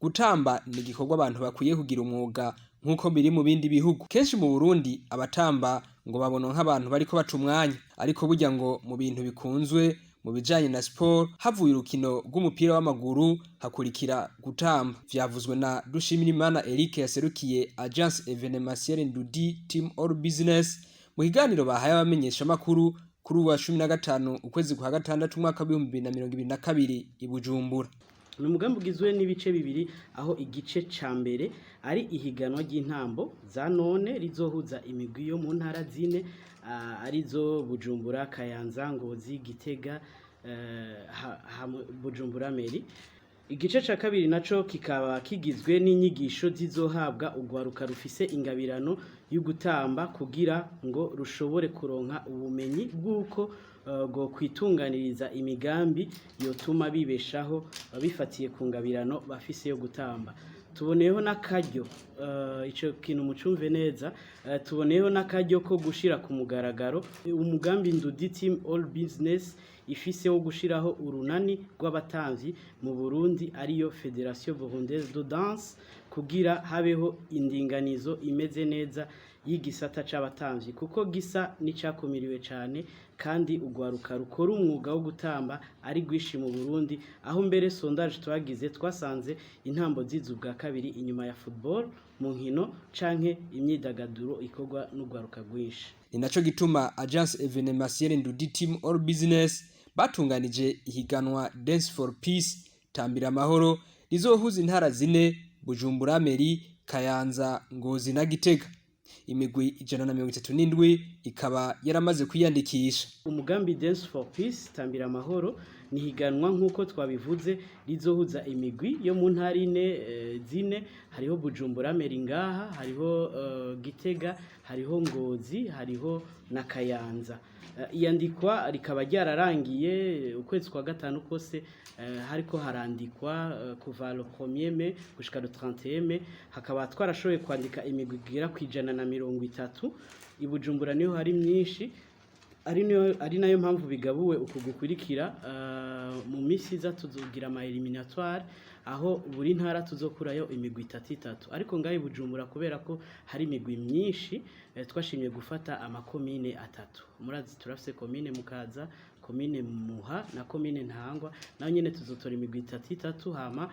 Gutamba ni igikorwa abantu bakwiye kugira umwuga nk'uko biri mu bindi bihugu. Kenshi mu Burundi abatamba ngo babona nk'abantu bariko baca umwanya, ariko burya ngo mu bintu bikunzwe mu bijanye na sport havuye urukino rw'umupira w'amaguru hakurikira gutamba. Vyavuzwe na Dushimirimana Eric yaserukiye Agence Evenementielle Ndudi Team All Business mu kiganiro bahaye abamenyesha makuru kuri uwa 15 ukwezi kwa gatandatu umwaka wa 2022 i Bujumbura. Ni umugambi ugizwe n'ibice bibiri, aho igice ca mbere ari ihiganwa ry'intambo za none rizohuza imigwi yo mu ntara zine arizo Bujumbura, Kayanza, Ngozi, Gitega, Bujumbura Meri. Igice ca kabiri naco kikaba kigizwe n'inyigisho zizohabwa ugwaruka rufise ingabirano y'ugutamba kugira ngo rushobore kuronka ubumenyi bw'uko go kwitunganiriza imigambi yotuma bibeshaho bifatiye ku ngabirano bafise yo gutamba. Tuboneyeho n'akaryo ico kintu mucumve neza, tuboneyeho n'akaryo ko gushira ku mugaragaro umugambi Ndudi Team All Business ifise wo gushiraho urunani rw'abatamvyi mu Burundi ariyo Federation Burundaise de Danse, kugira habeho indinganizo imeze neza y'igisata c'abatamvyi, kuko gisa n'icakumiriwe cane kandi ugwaruka rukora umwuga wo gutamba ari gwishi mu Burundi, aho mbere sondage twagize twasanze intambo zizu bwa kabiri inyuma ya football mu nkino canke imyidagaduro ikorwa n'ugwaruka gwishi. Ni naco gituma Agence Evenementielle Ndudi Team All Business batunganije ihiganwa Dance for Peace tambira amahoro rizohuza intara zine Bujumbura Meri, Kayanza, Ngozi na Gitega. Imigwi 137 ikaba yaramaze kwiyandikisha. Umugambi Dance for Peace tambira amahoro ni higanwa nk'uko twabivuze rizohuza imigwi yo mu ntara zine, hariho Bujumbura Meri ngaha, hariho Gitega, hariho Ngozi, hariho na Kayanza. Iyandikwa rikaba ryararangiye ukwezi kwa gatanu kose, hariko harandikwa kuva le 1er mai gushika le 31 mai. Hakaba twarashoboye kwandika imigwi igera ku 130. I Bujumbura niho hari myinshi, ari nayo mpamvu bigabuwe uko gukurikira. Mu misi za tuzogira ama eliminatoire, aho buri ntara tuzokurayo imigwi 3, ariko ngaho Bujumbura kubera ko hari imigwi myinshi twashimye gufata amakomine 3. Murazi turafise komine Mukaza, komine Muha na komine Ntangwa, naho nyene tuzotora imigwi 3 hama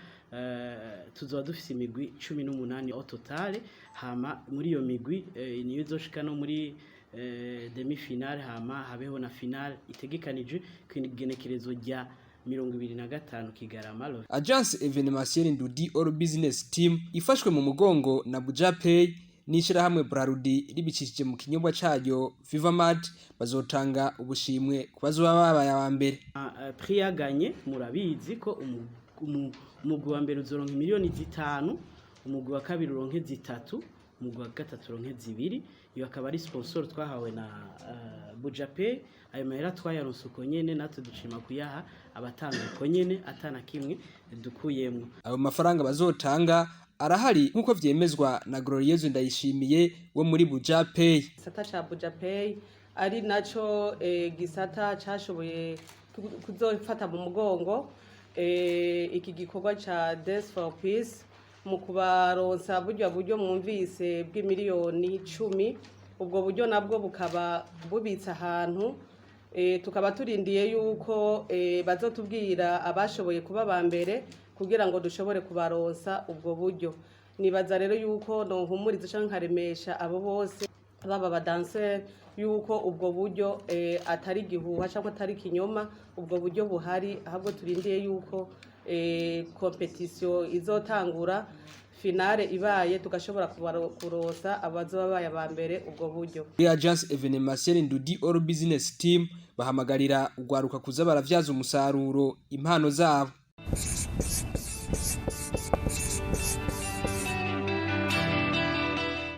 tuzoba dufise imigwi 18 au total. Hama muri iyo migwi niyo izoshika no muri demi finale, hama habeho na finale itegekanije kw'igenekerezo rya 25 Kigarama. Agence Evenementielle Ndudi All Business Team ifashwe mu mugongo na Bujapay n'ishirahamwe Brarudi ribicishije mu kinyobwa cayo Vivamad bazotanga ubushimwe kubazoba babaye aba mbere. Prix yaganye murabizi ko umugwi wa mbere uzoronka miliyoni 5, umugwi wa kabiri uronke 3, umugwi wa gatatu uronke 2. Iyo akaba ari sponsor twahawe na Bujapay. Ayo mahera twayaronse uko nyene, natwe dushima kuyaha abatanga uko nyene atana kimwe dukuyemwo. Abo mafaranga bazotanga arahari nkuko vyemezwa na Glorieuse Ndayishimiye wo muri Bujapay. Gisata cha Bujapay ari naco gisata cashoboye kuzofata mu mugongo iki gikorwa ca Dance for Peace mu kubaronsa buryo mwumvise bw'imiliyoni 10. Ubwo buryo nabwo bukaba bubitse ahantu, tukaba turindiye yuko bazotubwira abashoboye kuba ba mbere kugira ngo dushobore kubaronsa ubwo buryo. Nibaza rero yuko no humuriza canke nkaremesha abo bose baba badanser yuko ubwo buryo atari gihuha cyangwa atari kinyoma, ubwo buryo buhari, ahubwo turindiye yuko competition izotangura, finale ibaye tugashobora kurosa abazoba baye aba mbere ubwo buryo. Agence Evenementielle Ndudi All Business Team bahamagarira ugwaruka kuza baravyaza umusaruro impano zabo.